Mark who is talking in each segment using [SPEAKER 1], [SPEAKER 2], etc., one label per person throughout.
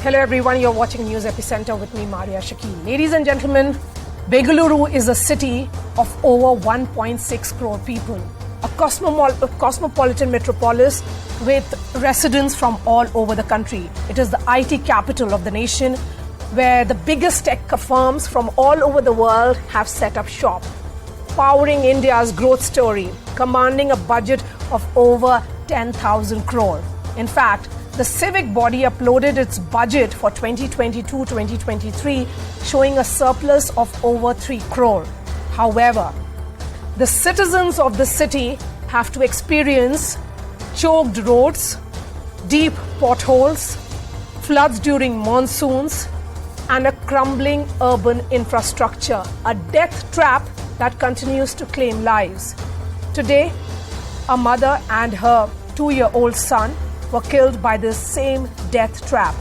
[SPEAKER 1] Hello everyone, you're watching News Epicenter with me, Maria Shakil. Ladies and gentlemen, Bengaluru is a city of over 1.6 crore people, a cosmopolitan metropolis with residents from all over the country. It is the IT capital of the nation, where the biggest tech firms from all over the world have set up shop, powering India's growth story, commanding a budget of over 10,000 crore. In fact, the civic body uploaded its budget for 2022-2023, showing a surplus of over 3 crore. However, the citizens of the city have to experience choked roads, deep potholes, floods during monsoons, and a crumbling urban infrastructure, a death trap that continues to claim lives. Today, a mother and her 2-year-old son were killed by this same death trap.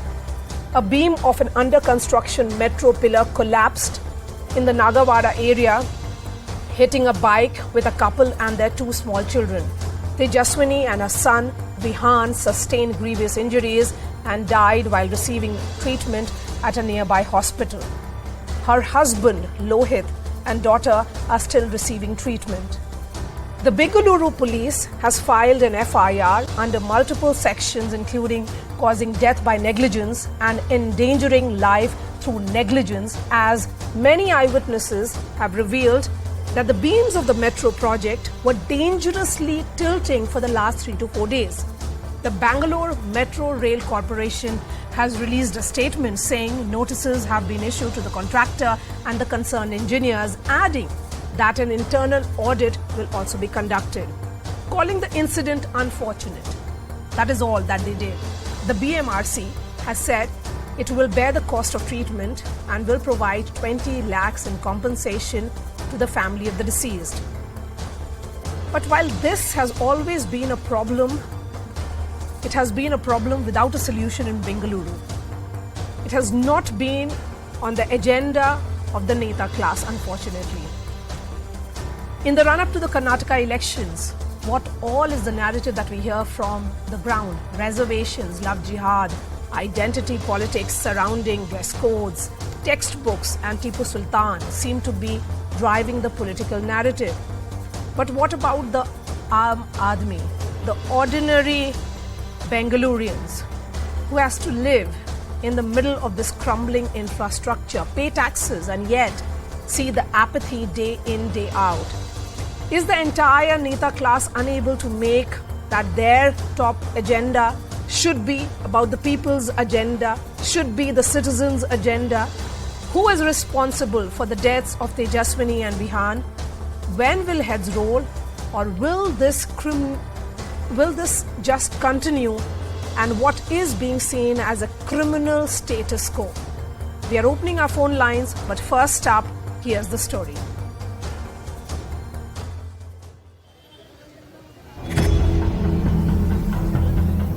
[SPEAKER 1] A beam of an under-construction metro pillar collapsed in the Nagawada area, hitting a bike with a couple and their 2 small children. Tejasvani and her son Vihan sustained grievous injuries and died while receiving treatment at a nearby hospital. Her husband Lohit and daughter are still receiving treatment. The Bengaluru police has filed an FIR under multiple sections, including causing death by negligence and endangering life through negligence, as many eyewitnesses have revealed that the beams of the metro project were dangerously tilting for the last 3 to 4 days. The Bangalore Metro Rail Corporation has released a statement saying notices have been issued to the contractor and the concerned engineers, adding that an internal audit will also be conducted, calling the incident unfortunate. That is all that they did. The BMRCL has said it will bear the cost of treatment and will provide 20 lakhs in compensation to the family of the deceased. But while this has always been a problem, it has been a problem without a solution in Bengaluru. It has not been on the agenda of the Neta class, unfortunately. In the run-up to the Karnataka elections, what all is the narrative that we hear from the ground? Reservations, love jihad, identity politics surrounding dress codes, textbooks and Tipu Sultan seem to be driving the political narrative. But what about the Aam Aadmi, the ordinary Bengalurians who has to live in the middle of this crumbling infrastructure, pay taxes and yet see the apathy day in, day out? Is the entire Neta class unable to make that their top agenda should be about the people's agenda, should be the citizens' agenda? Who is responsible for the deaths of Tejasvani and Vihan? When will heads roll, or will this just continue and what is being seen as a criminal status quo? We are opening our phone lines, but first up, here's the story.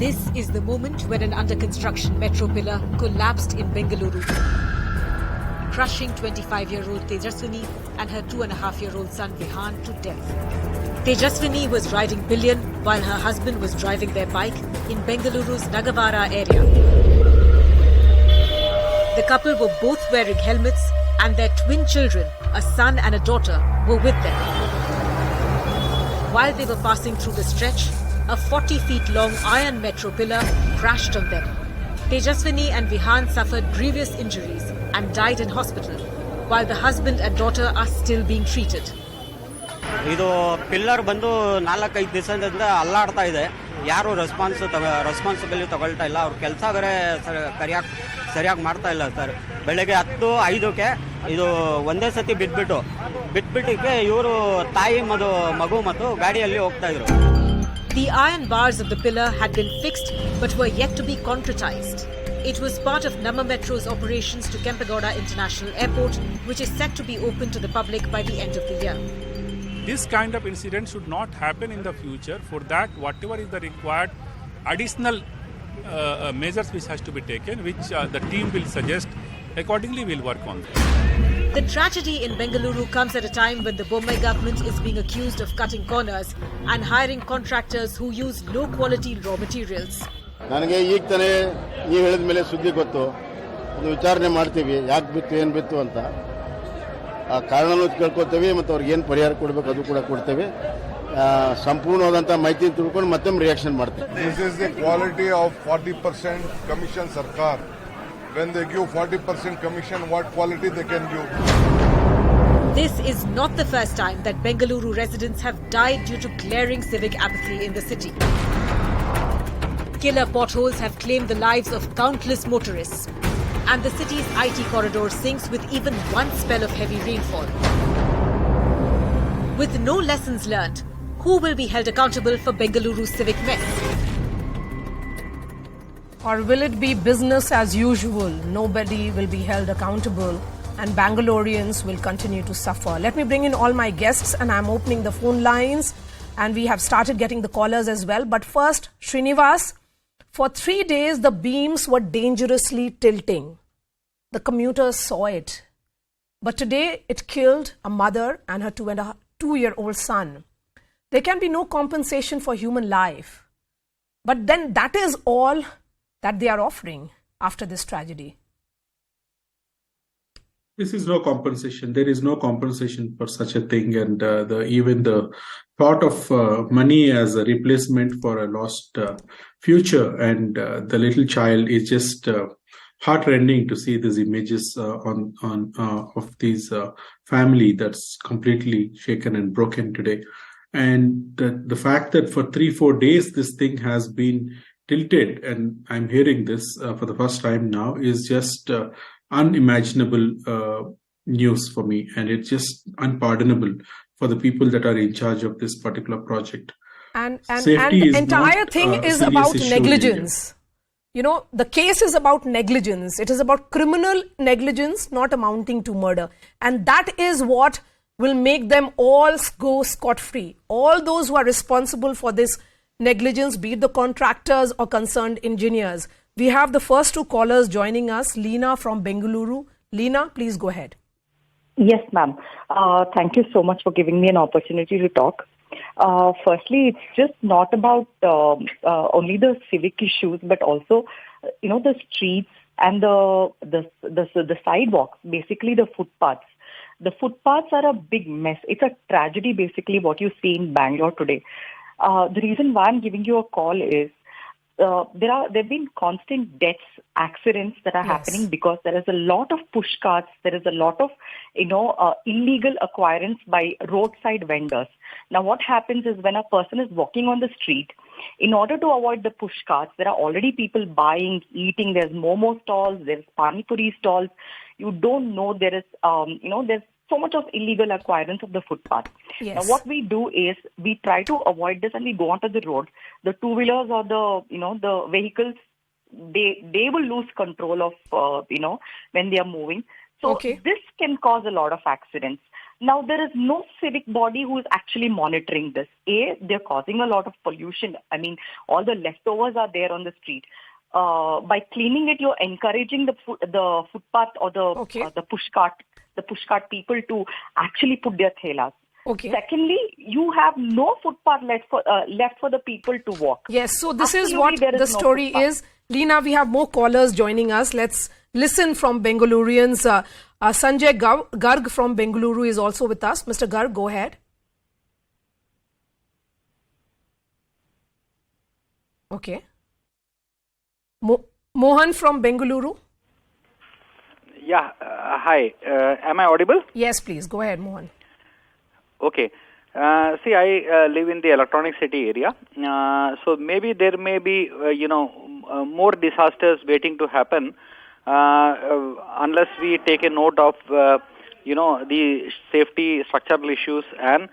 [SPEAKER 2] This is the moment when an under-construction metro pillar collapsed in Bengaluru, crushing 25-year-old Tejasvani and her 2.5-year-old son Vihan to death. Tejasvani was riding pillion while her husband was driving their bike in Bengaluru's Nagawada area. The couple were both wearing helmets and their twin children, a son and a daughter, were with them. While they were passing through the stretch, a 40-feet-long iron metro pillar crashed on them. Tejasvani and Vihan suffered grievous injuries and died in hospital, while the husband and daughter are still being treated.
[SPEAKER 3] ಇದು pillar ಬಂದು 4-5 ದಿವಸದಿಂದ ಅಲ್ಲಾಡ್ತಾ ಇದೆ. ಯಾರು responsibility ತಗೊಳ್ತಾ ಇಲ್ಲ. ಅವ್ರ ಕೆಲಸ ಬೇರೆ ಸರಿಯಾಗಿ ಮಾಡ್ತಾ ಇಲ್ಲ ಸರ್. ಬೆಳಗ್ಗೆ 10:05ಕ್ಕೆ ಇದು ಒಂದೇ ಸತಿ ಬಿಟ್ಬಿಟ್ಟಿಕ್ಕೆ ಇವರು ತಾಯಿ ಮಗು ಮತ್ತು ಗಾಡಿಯಲ್ಲಿ ಹೋಗ್ತಾ ಇದ್ರು.
[SPEAKER 2] The iron bars of the pillar had been fixed but were yet to be concretized. It was part of Namma Metro's operations to Kempegowda International Airport, which is set to be open to the public by the end of the year.
[SPEAKER 4] This kind of incident should not happen in the future. For that, whatever is the required additional measures which has to be taken, which the team will suggest, accordingly we'll work on that.
[SPEAKER 2] The tragedy in Bengaluru comes at a time when the Bombay government is being accused of cutting corners and hiring contractors who use low-quality raw materials.
[SPEAKER 5] ನನಗೆ ಈಗ ತಾನೇ ನೀವು ಹೇಳಿದ ಮೇಲೆ ಸುದ್ದಿ ಗೊತ್ತು. ಅದು ವಿಚಾರಣೆ ಮಾಡ್ತೀವಿ, ಯಾಕೆ ಬಿತ್ತು ಏನು ಬಿತ್ತು ಅಂತ. ಆ ಕಾರಣನೂ ಕೇಳ್ಕೊತೇವೆ ಮತ್ತು ಅವ್ರಿಗೆ ಏನು ಪರಿಹಾರ ಕೊಡಬೇಕು ಅದು ಕೂಡ ಕೊಡ್ತೇವೆ. ಸಂಪೂರ್ಣವಾದಂಥ ಮಾಹಿತಿ ತಿಳ್ಕೊಂಡು ಮತ್ತೆ ರಿಯಾಕ್ಷನ್ ಮಾಡ್ತೇವೆ.
[SPEAKER 6] This is the quality of 40% commission Sarkar. When they give 40% commission, what quality they can give?
[SPEAKER 2] This is not the first time that Bengaluru residents have died due to glaring civic apathy in the city. Killer potholes have claimed the lives of countless motorists, and the city's IT corridor sinks with even one spell of heavy rainfall. With no lessons learnt, who will be held accountable for Bengaluru's civic mess?
[SPEAKER 1] Or will it be business as usual? Nobody will be held accountable and Bangaloreans will continue to suffer. Let me bring in all my guests and I'm opening the phone lines and we have started getting the callers as well. But first, Srinivas, for 3 days the beams were dangerously tilting. The commuters saw it. But today it killed a mother and her 2-year-old son. There can be no compensation for human life. But then that is all that they are offering after this tragedy.
[SPEAKER 7] This is no compensation. There is no compensation for such a thing, and even the thought of money as a replacement for a lost future and the little child is just heartrending to see these images of these family that's completely shaken and broken today. And the fact that for 3-4 days this thing has been tilted, and I'm hearing this for the first time now, is just unimaginable news for me, and it's just unpardonable for the people that are in charge of this particular project.
[SPEAKER 1] And the entire thing is about negligence. You know, the case is about negligence. It is about criminal negligence not amounting to murder. And that is what will make them all go scot-free. All those who are responsible for this negligence, be it the contractors or concerned engineers. We have the first 2 callers joining us. Leena from Bengaluru. Leena, please go ahead.
[SPEAKER 8] Yes, ma'am. Thank you so much for giving me an opportunity to talk. Firstly, it's just not about only the civic issues, but also, the streets and the sidewalks, basically the footpaths. The footpaths are a big mess. It's a tragedy, basically, what you see in Bangalore today. The reason why I'm giving you a call is there have been constant deaths, accidents that are happening because there is a lot of push carts, there is a lot of illegal acquirance by roadside vendors. Now what happens is when a person is walking on the street, in order to avoid the push carts, there are already people buying, eating. There's momo stalls, there's pani puri stalls. You don't know there is there's so much of illegal acquirance of the footpath.
[SPEAKER 1] Yes.
[SPEAKER 8] Now, what we do is we try to avoid this and we go onto the road. The two-wheelers or the vehicles, they will lose control of, when they are moving. So this can cause a lot of accidents. Now, there is no civic body who is actually monitoring this. They're causing a lot of pollution. I mean, all the leftovers are there on the street. By cleaning it, you're encouraging the footpath or the push cart people to actually put their thelas.
[SPEAKER 1] Okay.
[SPEAKER 8] Secondly, you have no footpath left for the people to walk.
[SPEAKER 1] Yes, so this is what the story is. Leena, we have more callers joining us. Let's listen from Bengalurians. Sanjay Garg from Bengaluru is also with us. Mr. Garg, go ahead. Okay. Mohan from Bengaluru.
[SPEAKER 9] Yeah, hi. Am I audible?
[SPEAKER 1] Yes, please. Go ahead, Mohan.
[SPEAKER 9] Okay. See, I live in the Electronic City area. So maybe there may be, more disasters waiting to happen unless we take a note of, the safety structural issues and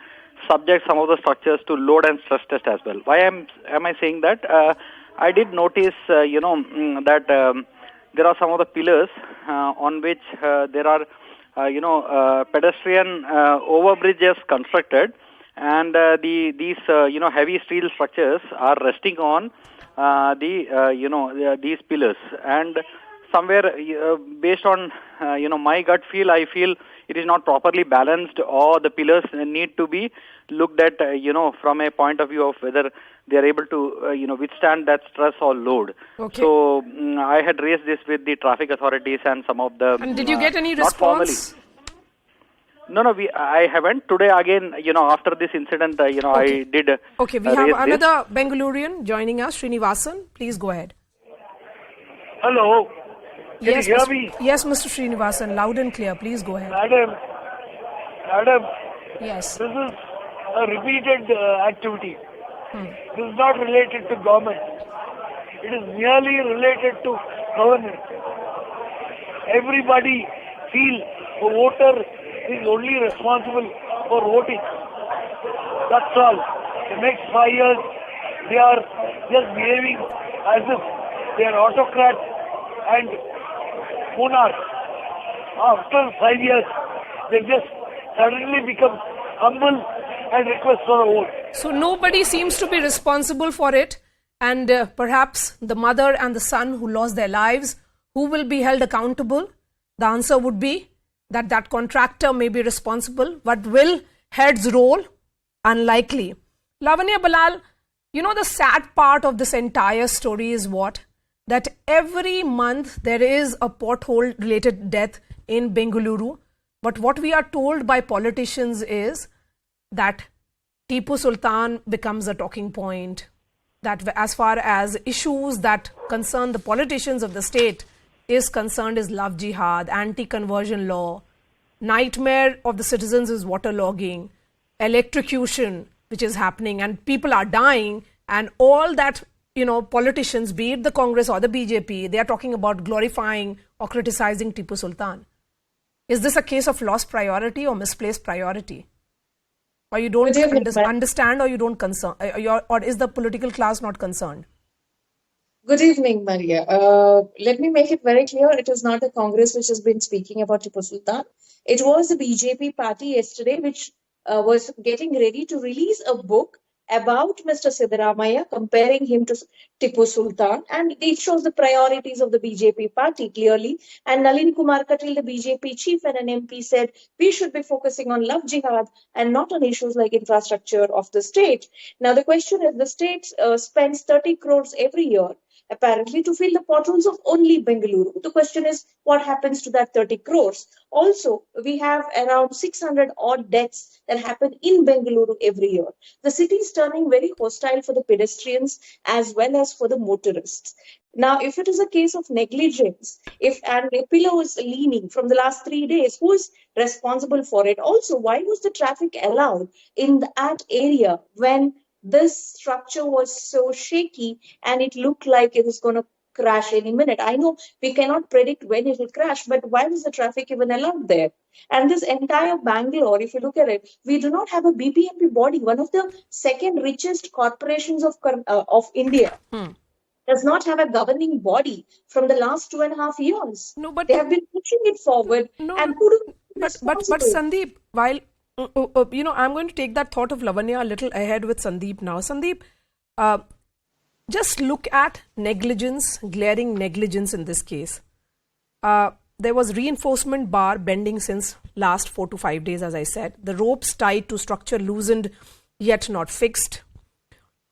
[SPEAKER 9] subject some of the structures to load and stress test as well. Why am I saying that? I did notice, that there are some of the pillars on which there are, pedestrian overbridges constructed, and these heavy steel structures are resting on these pillars. And somewhere, based on my gut feel, I feel it is not properly balanced, or the pillars need to be looked at, from a point of view of whether they are able to withstand that stress or load.
[SPEAKER 1] Okay.
[SPEAKER 9] So I had raised this with the traffic authorities and some of the.
[SPEAKER 1] And did you get any
[SPEAKER 9] not formally.
[SPEAKER 1] response?
[SPEAKER 9] No, I haven't. Today again, after this incident,
[SPEAKER 1] Okay.
[SPEAKER 9] I did.
[SPEAKER 1] Okay, we have another Bengalurian joining us, Srinivasan. Please go ahead.
[SPEAKER 10] Hello. Can you hear me?
[SPEAKER 1] Yes, Mr. Srinivasan, loud and clear. Please go ahead.
[SPEAKER 10] Madam.
[SPEAKER 1] Yes.
[SPEAKER 10] This is a repeated activity. This is not related to government. It is merely related to governance. Everybody feels the voter is only responsible for voting. That's all. The next 5 years, they are just behaving as if they are autocrats and monarchs. After 5 years, they just suddenly become humble and request for a vote.
[SPEAKER 1] So nobody seems to be responsible for it, and perhaps the mother and the son who lost their lives, who will be held accountable? The answer would be that contractor may be responsible, but will heads roll? Unlikely. Lavanya Balal, the sad part of this entire story is what? That every month there is a pothole related death in Bengaluru, but what we are told by politicians is that Tipu Sultan becomes a talking point, that as far as issues that concern the politicians of the state is concerned is love jihad, anti-conversion law, nightmare of the citizens is waterlogging, electrocution which is happening and people are dying, and all that, politicians, be it the Congress or the BJP, they are talking about glorifying or criticizing Tipu Sultan. Is this a case of lost priority or misplaced priority? Or you don't understand, or you don't concern, or is the political class not concerned?
[SPEAKER 11] Good evening, Maria. Let me make it very clear. It is not the Congress which has been speaking about Tipu Sultan. It was the BJP party yesterday which was getting ready to release a book about Mr. Siddaramaiah, comparing him to Tipu Sultan, and it shows the priorities of the BJP party clearly. And Nalin Kumar Katil, the BJP chief and an MP, said we should be focusing on love jihad and not on issues like infrastructure of the state. Now the question is, the state spends 30 crores every year apparently to fill the potholes of only Bengaluru. The question is, what happens to that 30 crores? Also, we have around 600 odd deaths that happen in Bengaluru every year. The city is turning very hostile for the pedestrians as well as for the motorists. Now, if it is a case of negligence, and a pillow is leaning from the last 3 days, who is responsible for it? Also, why was the traffic allowed in that area when this structure was so shaky and it looked like it was going to crash any minute? I know we cannot predict when it will crash, but why was the traffic even allowed there? And this entire Bangalore, if you look at it, we do not have a BBMP body. One of the second richest corporations of India does not have a governing body from the last 2.5 years.
[SPEAKER 1] No, but
[SPEAKER 11] they have been pushing it forward.
[SPEAKER 1] No,
[SPEAKER 11] and who do
[SPEAKER 1] but Sandeep, while I'm going to take that thought of Lavanya a little ahead with Sandeep now. Sandeep, just look at negligence, glaring negligence in this case. There was reinforcement bar bending since last 4 to 5 days, as I said. The ropes tied to structure loosened, yet not fixed.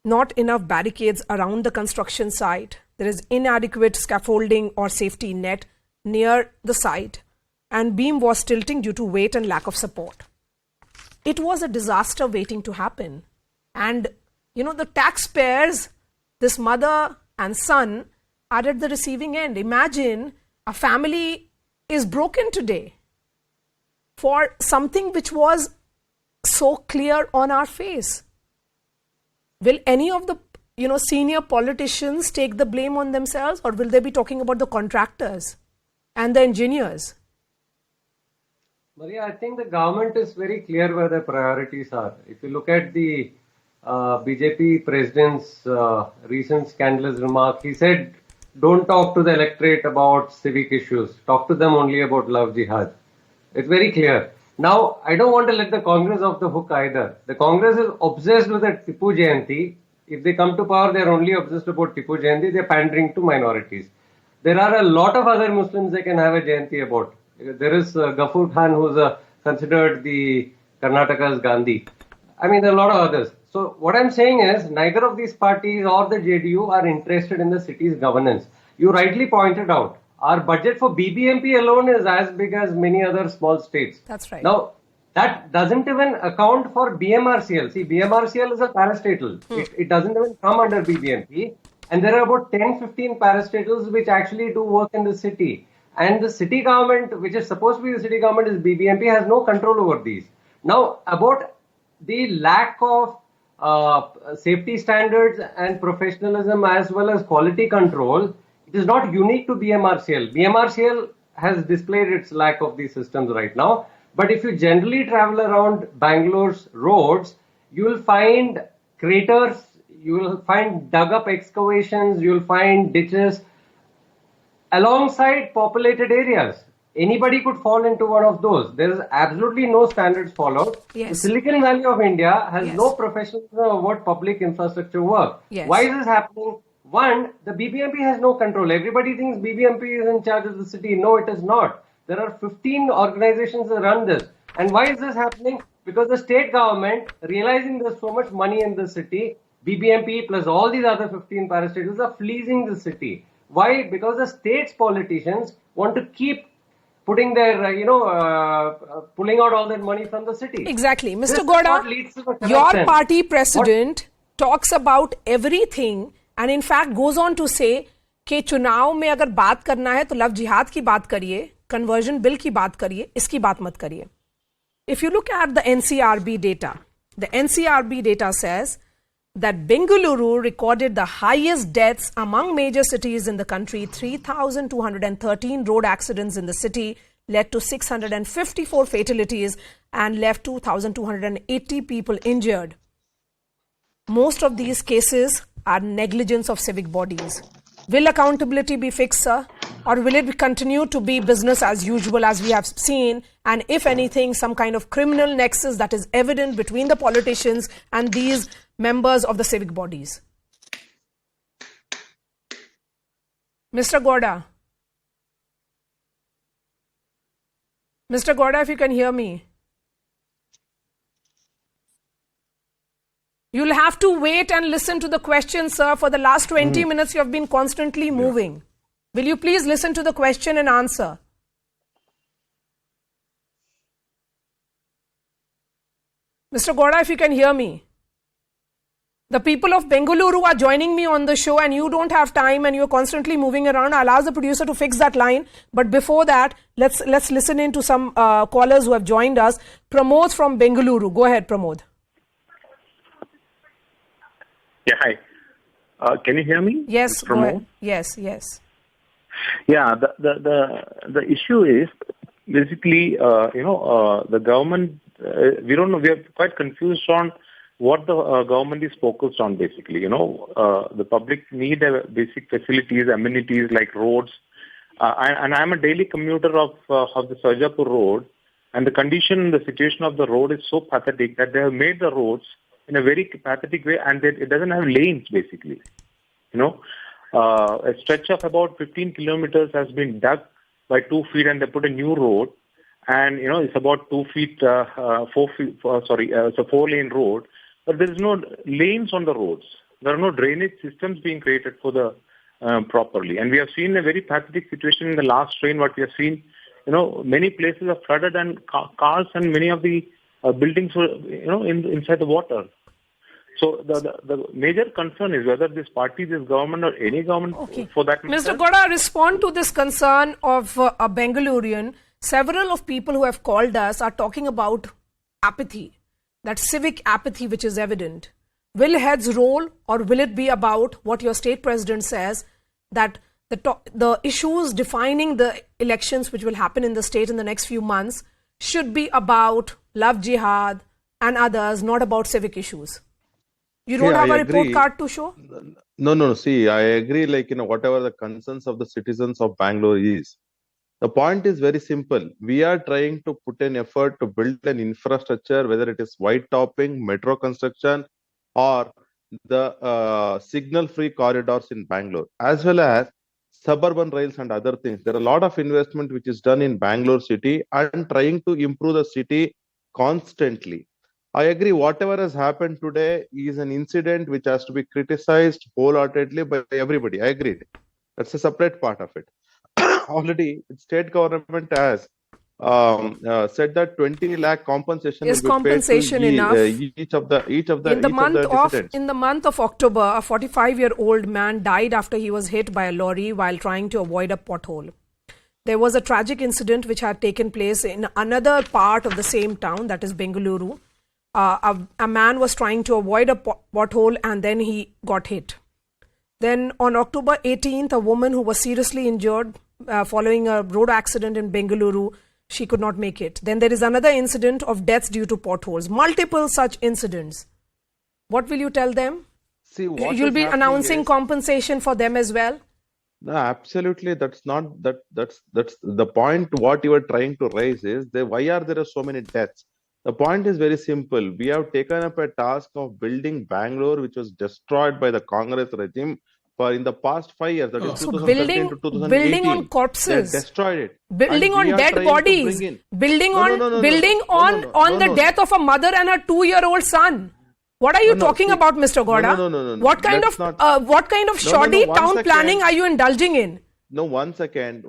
[SPEAKER 1] Not enough barricades around the construction site. There is inadequate scaffolding or safety net near the site. And beam was tilting due to weight and lack of support. It was a disaster waiting to happen. And, the taxpayers, this mother and son, are at the receiving end. Imagine a family is broken today for something which was so clear on our face. Will any of the, senior politicians take the blame on themselves, or will they be talking about the contractors and the engineers?
[SPEAKER 12] Maria, I think the government is very clear where their priorities are. If you look at the BJP president's recent scandalous remark, he said, don't talk to the electorate about civic issues. Talk to them only about love jihad. It's very clear. Now, I don't want to let the Congress off the hook either. The Congress is obsessed with the Tipu Jayanti. If they come to power, they're only obsessed about Tipu Jayanti. They're pandering to minorities. There are a lot of other Muslims they can have a Jayanti about. There is Govt Khan, who's considered the Karnataka's Gandhi. I mean, there are a lot of others. So what I'm saying is neither of these parties or the JDU are interested in the city's governance. You rightly pointed out, our budget for BBMP alone is as big as many other small states.
[SPEAKER 1] That's right.
[SPEAKER 12] Now, that doesn't even account for BMRCL. See, BMRCL is a parastatal. It doesn't even come under BBMP. And there are about 10-15 parastatals which actually do work in the city. And the city government, which is supposed to be the city government, is BBMP, has no control over these. Now, about the lack of safety standards and professionalism as well as quality control, it is not unique to BMRCL. BMRCL has displayed its lack of these systems right now. But if you generally travel around Bangalore's roads, you will find craters, you will find dug up excavations, you will find ditches alongside populated areas. Anybody could fall into one of those. There is absolutely no standards followed.
[SPEAKER 1] Yes.
[SPEAKER 12] The Silicon Valley of India has
[SPEAKER 1] Yes.
[SPEAKER 12] no professionalism about public infrastructure work.
[SPEAKER 1] Yes.
[SPEAKER 12] Why is this happening? One, the BBMP has no control. Everybody thinks BBMP is in charge of the city. No, it is not. There are 15 organizations that run this. And why is this happening? Because the state government, realizing there's so much money in the city, BBMP plus all these other 15 parastatals are fleecing the city. Why? Because the state's politicians want to keep putting their, pulling out all that money from the city.
[SPEAKER 1] Exactly. Mr.
[SPEAKER 12] This is
[SPEAKER 1] Gowda,
[SPEAKER 12] what leads to the
[SPEAKER 1] your
[SPEAKER 12] corruption.
[SPEAKER 1] party president talks about everything and in fact goes on to say कि चुनाव में अगर बात करना है तो love जिहाद की बात करिए, कन्वर्जन बिल की बात करिए, इसकी बात मत करिए. If you look at the NCRB data says that Bengaluru recorded the highest deaths among major cities in the country. 3,213 road accidents in the city led to 654 fatalities and left 2,280 people injured. Most of these cases are negligence of civic bodies. Will accountability be fixed, sir? Or will it continue to be business as usual as we have seen? And if anything, some kind of criminal nexus that is evident between the politicians and these members of the civic bodies. Mr. Gowda. Mr. Gowda, if you can hear me. You'll have to wait and listen to the question, sir. For the last 20 minutes, you have been constantly moving. Will you please listen to the question and answer? Mr. Gowda, if you can hear me. The people of Bengaluru are joining me on the show and you don't have time and you're constantly moving around. I'll ask the producer to fix that line. But before that, let's listen in to some callers who have joined us. Pramod from Bengaluru. Go ahead, Pramod.
[SPEAKER 13] Yeah, hi. Can you hear me?
[SPEAKER 1] Yes,
[SPEAKER 13] Mr.
[SPEAKER 1] go ahead.
[SPEAKER 13] Pramod?
[SPEAKER 1] Yes.
[SPEAKER 13] Yeah, the issue is basically, the government, we don't know, we are quite confused on what the government is focused on basically. The public need basic facilities, amenities like roads. And I'm a daily commuter of the Sarjapur road, and the condition, the situation of the road is so pathetic that they have made the roads in a very pathetic way, and it doesn't have lanes basically. A stretch of about 15 kilometers has been dug by 2 feet, and they put a new road, and it's about 2 feet, 4 feet. It's a 4-lane road, but there is no lanes on the roads. There are no drainage systems being created for the properly, and we have seen a very pathetic situation in the last rain. What we have seen, many places are flooded, and cars and many of the buildings were, inside the water. So the major concern is whether this party, this government, or any government for that matter.
[SPEAKER 1] Mr. Gowda, respond to this concern of a Bengalurian. Several of people who have called us are talking about apathy, that civic apathy which is evident. Will heads roll, or will it be about what your state president says, that the issues defining the elections which will happen in the state in the next few months should be about love jihad and others, not about civic issues? You don't have a report card to show?
[SPEAKER 14] No. See, I agree, whatever the concerns of the citizens of Bangalore is. The point is very simple. We are trying to put an effort to build an infrastructure, whether it is white topping, metro construction, or the signal-free corridors in Bangalore, as well as suburban rails and other things. There are a lot of investment which is done in Bangalore city and trying to improve the city constantly. I agree. Whatever has happened today is an incident which has to be criticized wholeheartedly by everybody. I agree. That's a separate part of it. Already, state government has said that 20 lakh compensation
[SPEAKER 1] Is
[SPEAKER 14] will be paid to
[SPEAKER 1] compensation enough?
[SPEAKER 14] each of the
[SPEAKER 1] In the month of October, a 45-year-old man died after he was hit by a lorry while trying to avoid a pothole. There was a tragic incident which had taken place in another part of the same town, that is Bengaluru. A man was trying to avoid a pothole and then he got hit. Then on October 18th, a woman who was seriously injured following a road accident in Bengaluru, she could not make it. Then there is another incident of deaths due to potholes. Multiple such incidents. What will you tell them?
[SPEAKER 14] See, what
[SPEAKER 1] you'll
[SPEAKER 14] is
[SPEAKER 1] be
[SPEAKER 14] happening
[SPEAKER 1] announcing
[SPEAKER 14] is-
[SPEAKER 1] compensation for them as well?
[SPEAKER 14] No, absolutely. That's the point. What you are trying to raise is why are there so many deaths? The point is very simple. We have taken up a task of building Bangalore, which was destroyed by the Congress regime for in the past 5 years. That is
[SPEAKER 1] So
[SPEAKER 14] 2013 to 2018.
[SPEAKER 1] building on corpses,
[SPEAKER 14] They destroyed it.
[SPEAKER 1] building
[SPEAKER 14] And we
[SPEAKER 1] on
[SPEAKER 14] are
[SPEAKER 1] dead
[SPEAKER 14] trying to
[SPEAKER 1] bodies,
[SPEAKER 14] bring in-
[SPEAKER 1] building
[SPEAKER 14] No, no, no, no,
[SPEAKER 1] building
[SPEAKER 14] no,
[SPEAKER 1] on
[SPEAKER 14] no, no,
[SPEAKER 1] on
[SPEAKER 14] no,
[SPEAKER 1] the
[SPEAKER 14] no.
[SPEAKER 1] death of a mother and her 2-year-old son. What are you talking about, Mr. Gowda?
[SPEAKER 14] No.
[SPEAKER 1] What kind
[SPEAKER 14] Let's
[SPEAKER 1] of
[SPEAKER 14] not-
[SPEAKER 1] what kind of
[SPEAKER 14] No, no,
[SPEAKER 1] shoddy
[SPEAKER 14] one
[SPEAKER 1] town
[SPEAKER 14] second.
[SPEAKER 1] planning are you indulging in?
[SPEAKER 14] No, one second.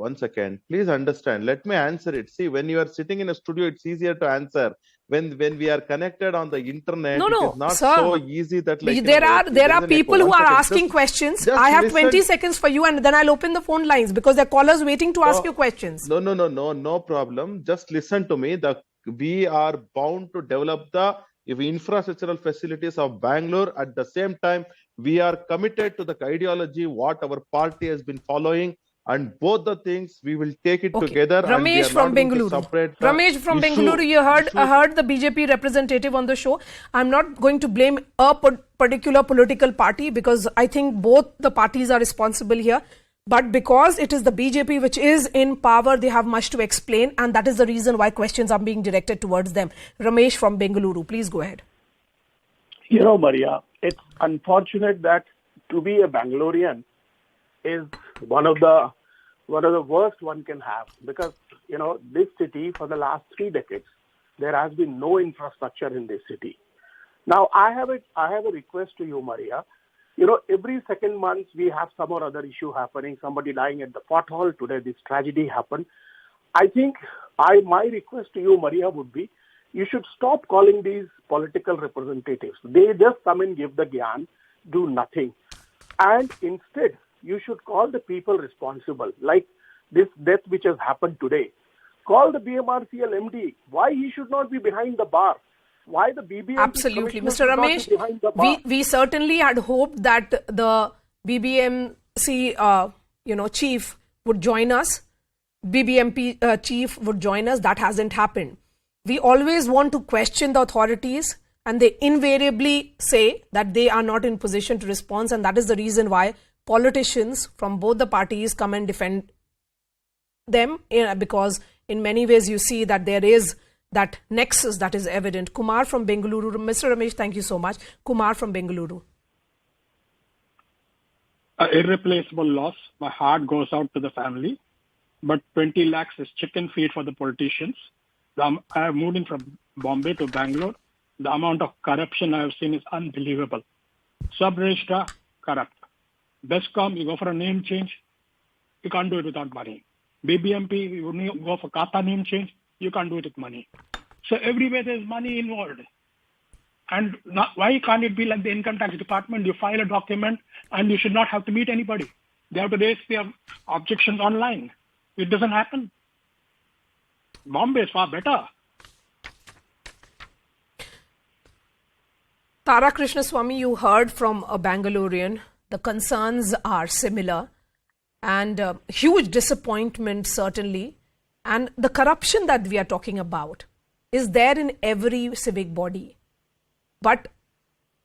[SPEAKER 14] Please understand. Let me answer it. See, when you are sitting in a studio, it's easier to answer. When we are connected on the internet, it is not
[SPEAKER 1] sir.
[SPEAKER 14] so easy that like
[SPEAKER 1] there are
[SPEAKER 14] is an
[SPEAKER 1] people
[SPEAKER 14] echo.
[SPEAKER 1] who
[SPEAKER 14] One
[SPEAKER 1] are
[SPEAKER 14] second.
[SPEAKER 1] asking questions.
[SPEAKER 14] just
[SPEAKER 1] I have
[SPEAKER 14] listen.
[SPEAKER 1] 20 seconds for you, and then I'll open the phone lines because there are callers waiting to ask you questions.
[SPEAKER 14] No problem. Just listen to me. We are bound to develop the infrastructural facilities of Bangalore. At the same time, we are committed to the ideology what our party has been following. And both the things we will take it together. And we
[SPEAKER 1] Ramesh
[SPEAKER 14] are
[SPEAKER 1] from
[SPEAKER 14] not going to
[SPEAKER 1] Bengaluru.
[SPEAKER 14] separate
[SPEAKER 1] Ramesh from Bengaluru, you heard the BJP representative on the show. I'm not going to blame a particular political party because I think both the parties are responsible here. But because it is the BJP which is in power, they have much to explain, and that is the reason why questions are being directed towards them. Ramesh from Bengaluru, please go ahead.
[SPEAKER 15] You know, Maria, it's unfortunate that to be a Bangalorean is one of the worst one can have, because this city for the last 3 decades there has been no infrastructure in this city. Now I have a request to you, Maria. Every second month we have some or other issue happening, somebody dying at the pothole. Today this tragedy happened. I think my request to you, Maria, would be you should stop calling these political representatives. They just come and give the gyan, do nothing. And instead, you should call the people responsible, like this death which has happened today. Call the BMRCL MD. Why he should not be behind the bar? Why the BBMP
[SPEAKER 1] Absolutely,
[SPEAKER 15] commissioner
[SPEAKER 1] Mr.
[SPEAKER 15] should not be
[SPEAKER 1] Ramesh.
[SPEAKER 15] behind the bar?
[SPEAKER 1] We certainly had hoped that the BBMC chief would join us. BBMP chief would join us. That hasn't happened. We always want to question the authorities, and they invariably say that they are not in position to respond, and that is the reason why politicians from both the parties come and defend them, because in many ways you see that there is that nexus that is evident. Kumar from Bengaluru. Mr. Ramesh, thank you so much. Kumar from Bengaluru.
[SPEAKER 16] Irreplaceable loss. My heart goes out to the family. But 20 lakhs is chicken feed for the politicians. I have moved in from Bombay to Bangalore. The amount of corruption I have seen is unbelievable. Sub-registrar, corrupt. Bestcom, you go for a name change, you can't do it without money. BBMP, you go for Kata name change, you can't do it with money. So everywhere there's money involved. And why can't it be like the income tax department? You file a document and you should not have to meet anybody. They have to raise their objections online. It doesn't happen. Bombay is far better.
[SPEAKER 1] Tara Krishnaswamy, you heard from a Bangalorean. The concerns are similar and huge disappointment certainly. And the corruption that we are talking about is there in every civic body. But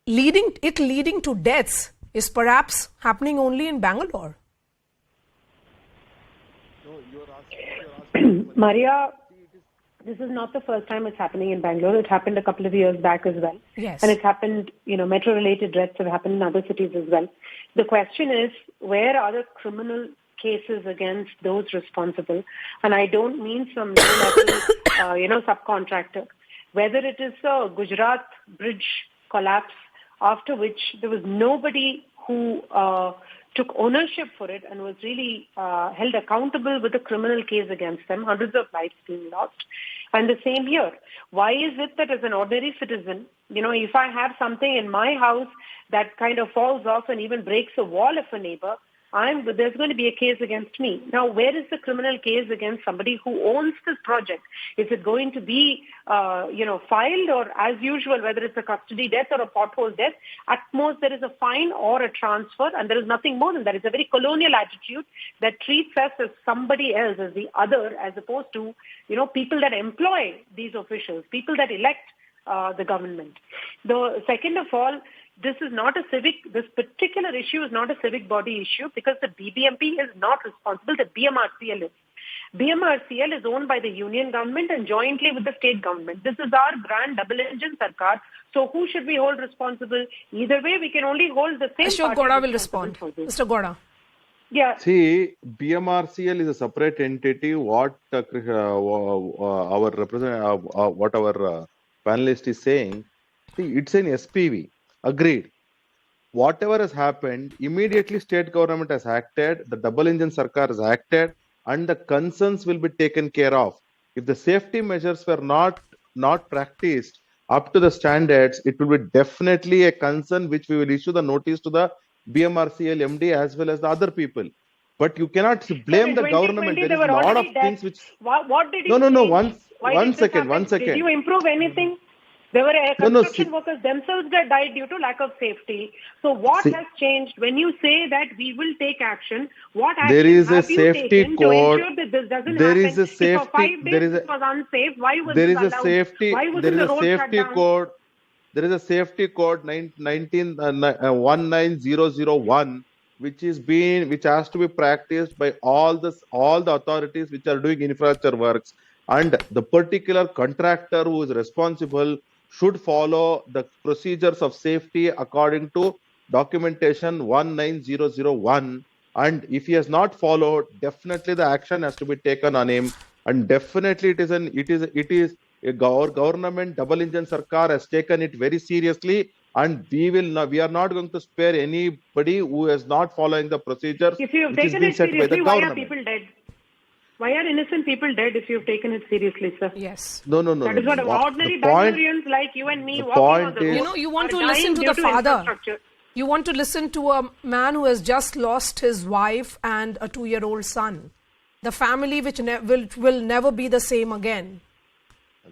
[SPEAKER 1] leading to deaths is perhaps happening only in Bangalore.
[SPEAKER 17] Maria, this is not the first time it's happening in Bangalore. It happened a couple of years back as well.
[SPEAKER 1] Yes.
[SPEAKER 17] And it's happened, metro-related deaths have happened in other cities as well. The question is, where are the criminal cases against those responsible? And I don't mean some low-level, subcontractor. whether it is the Gujarat bridge collapse, after which there was nobody who took ownership for it and was really held accountable with a criminal case against them, hundreds of lives being lost. And the same here. Why is it that as an ordinary citizen, if I have something in my house that kind of falls off and even breaks a wall of a neighbor, there's going to be a case against me. Now, where is the criminal case against somebody who owns this project? Is it going to be, filed, or as usual, whether it's a custody death or a pothole death, at most there is a fine or a transfer, and there is nothing more than that. It's a very colonial attitude that treats us as somebody else, as the other, as opposed to, people that employ these officials, people that elect the government. The second of all, this particular issue is not a civic body issue because the BBMP is not responsible. The BMRCL is. BMRCL is owned by the union government and jointly with the state government. This is our brand double engine sarkar. So who should we hold responsible? Either way, we can only hold the same.
[SPEAKER 1] Ashok Gowda will respond. Mr. Gowda.
[SPEAKER 17] Yeah.
[SPEAKER 14] See, BMRCL is a separate entity. What our panelist is saying, see, it's an SPV. Agreed. Whatever has happened, immediately state government has acted, the double engine sarkar has acted, and the concerns will be taken care of. If the safety measures were not practiced up to the standards, it will be definitely a concern which we will issue the notice to the BMRCL MD as well as the other people. But you cannot blame the government. There is a lot of things which...
[SPEAKER 17] What did you
[SPEAKER 14] No. One second.
[SPEAKER 17] Did you improve anything? There were construction workers themselves that died due to lack of safety. So what has changed when you say that we will take action? What action
[SPEAKER 14] there is
[SPEAKER 17] have
[SPEAKER 14] a
[SPEAKER 17] you
[SPEAKER 14] safety
[SPEAKER 17] taken
[SPEAKER 14] code.
[SPEAKER 17] to ensure that this doesn't
[SPEAKER 14] There
[SPEAKER 17] happen?
[SPEAKER 14] is a safety.
[SPEAKER 17] If for 5 days it was unsafe, why was
[SPEAKER 14] there
[SPEAKER 17] this
[SPEAKER 14] is a
[SPEAKER 17] allowed?
[SPEAKER 14] safety.
[SPEAKER 17] Why was
[SPEAKER 14] There is
[SPEAKER 17] the
[SPEAKER 14] a
[SPEAKER 17] road
[SPEAKER 14] safety
[SPEAKER 17] shut down?
[SPEAKER 14] code. There is a safety code 19001, which has to be practiced by all the authorities which are doing infrastructure works, and the particular contractor who is responsible should follow the procedures of safety according to documentation 19001. And if he has not followed, definitely the action has to be taken on him. And definitely it is our government double engine sarkar has taken it very seriously, and we are not going to spare anybody who is not following the procedures.
[SPEAKER 17] If you have taken it seriously, why are people dead? Why are innocent people dead if you've taken it seriously, sir?
[SPEAKER 1] Yes.
[SPEAKER 14] No.
[SPEAKER 17] That is what ordinary Bangaloreans like you and me walking on the road.
[SPEAKER 1] You want to listen to the father. You want to listen to a man who has just lost his wife and a 2-year-old son. The family which will never be the same again.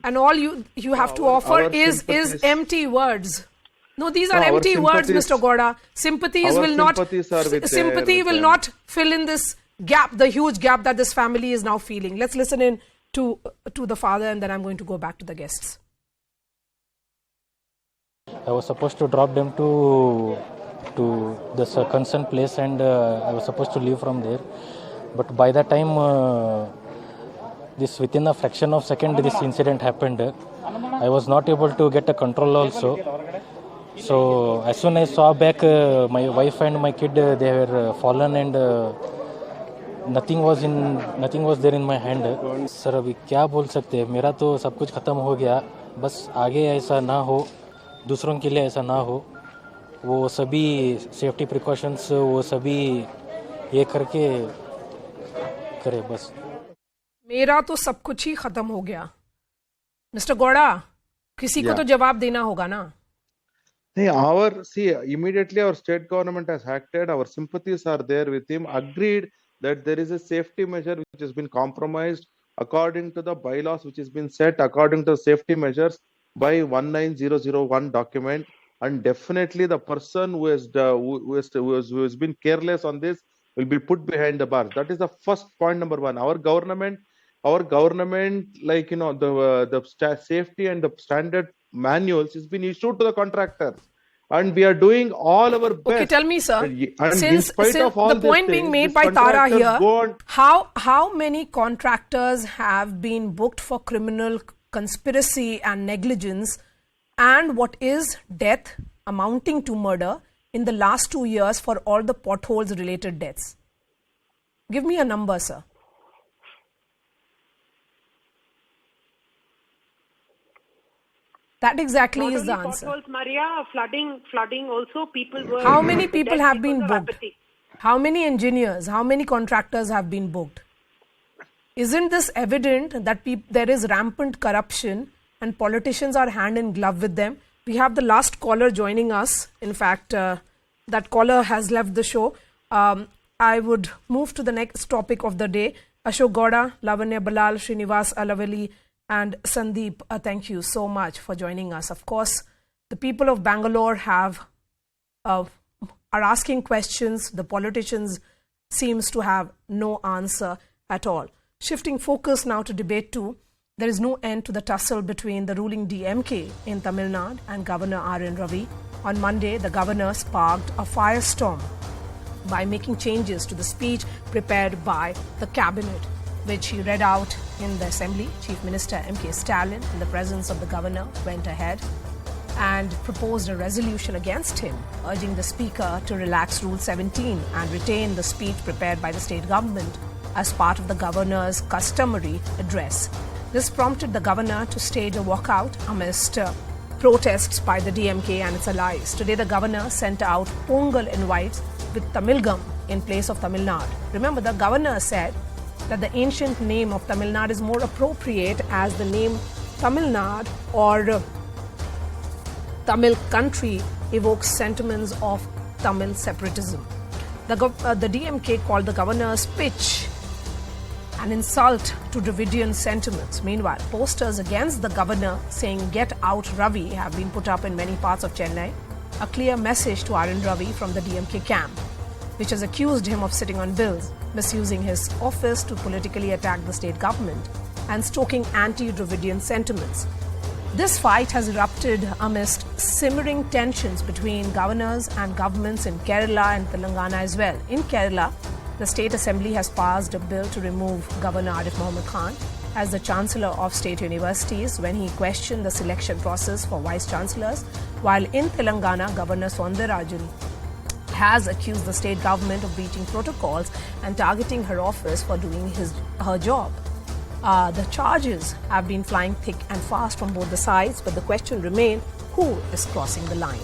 [SPEAKER 1] And all you have to offer is empty words. No, these are empty words, Mr. Gowda. Sympathy will not fill in this gap, the huge gap that this family is now feeling. Let's listen in to the father, and then I'm going to go back to the guests.
[SPEAKER 18] I was supposed to drop them to the concerned place, and I was supposed to leave from there. But by that time, within a fraction of a second, this incident happened. I was not able to get a control also. So as soon as I saw back, my wife and my kid, they were fallen, and nothing was there in my hand. Sir, अभी क्या बोल सकते हैं? मेरा तो सब कुछ खत्म हो गया. बस आगे ऐसा ना हो, दूसरों के लिए ऐसा ना हो. वो सभी सेफ्टी प्रिकॉशंस वो सभी ये करके करे बस.
[SPEAKER 1] मेरा तो सब कुछ ही खत्म हो गया. मिस्टर गौड़ा, किसी को तो जवाब देना होगा ना?
[SPEAKER 14] Immediately our state government has acted. Our sympathies are there with him. Agreed that there is a safety measure which has been compromised according to the bylaws which has been set according to safety measures by 19001 document. And definitely the person who has been careless on this will be put behind the bars. That is the first point, number one. Our government, like the safety and the standard manuals has been issued to the contractors, and we are doing all our best.
[SPEAKER 1] Okay, tell me, sir.
[SPEAKER 14] And
[SPEAKER 1] since the point being made by Tara here, how many contractors have been booked for criminal conspiracy and negligence, and what is death amounting to murder in the last 2 years for all the potholes related deaths? Give me a number, sir. That exactly
[SPEAKER 17] Not
[SPEAKER 1] is the
[SPEAKER 17] only
[SPEAKER 1] answer.
[SPEAKER 17] potholes, Maria, flooding also, people were...
[SPEAKER 1] How many people
[SPEAKER 17] dead
[SPEAKER 1] have been
[SPEAKER 17] because of
[SPEAKER 1] booked?
[SPEAKER 17] apathy.
[SPEAKER 1] How many engineers, how many contractors have been booked? Isn't this evident that there is rampant corruption and politicians are hand in glove with them? We have the last caller joining us. In fact, that caller has left the show. I would move to the next topic of the day. Ashok Gowda, Lavanya Balal, Srinivas Alavali and Sandeep, thank you so much for joining us. Of course, the people of Bangalore are asking questions. The politicians seems to have no answer at all. Shifting focus now to debate 2. There is no end to the tussle between the ruling DMK in Tamil Nadu and Governor R.N. Ravi. On Monday, the governor sparked a firestorm by making changes to the speech prepared by the cabinet, which he read out in the assembly. Chief Minister M.K. Stalin, in the presence of the governor, went ahead and proposed a resolution against him, urging the speaker to relax Rule 17 and retain the speech prepared by the state government as part of the governor's customary address. This prompted the governor to stage a walkout amidst protests by the DMK and its allies. Today, the governor sent out Pongal invites with Tamilgam in place of Tamil Nadu. Remember, the governor said that the ancient name of Tamil Nadu is more appropriate as the name Tamil Nadu or Tamil country evokes sentiments of Tamil separatism. The DMK called the governor's speech an insult to Dravidian sentiments. Meanwhile, posters against the governor saying "Get out Ravi" have been put up in many parts of Chennai, a clear message to R.N. Ravi from the DMK camp, which has accused him of sitting on bills, misusing his office to politically attack the state government, and stoking anti-Dravidian sentiments. This fight has erupted amidst simmering tensions between governors and governments in Kerala and Telangana as well. In Kerala, the State Assembly has passed a bill to remove Governor Arif Mohammed Khan as the Chancellor of State Universities when he questioned the selection process for Vice Chancellors, while in Telangana, Governor Soundararajan has accused the state government of breaching protocols and targeting her office for doing her job. The charges have been flying thick and fast from both the sides, but the question remains, who is crossing the line?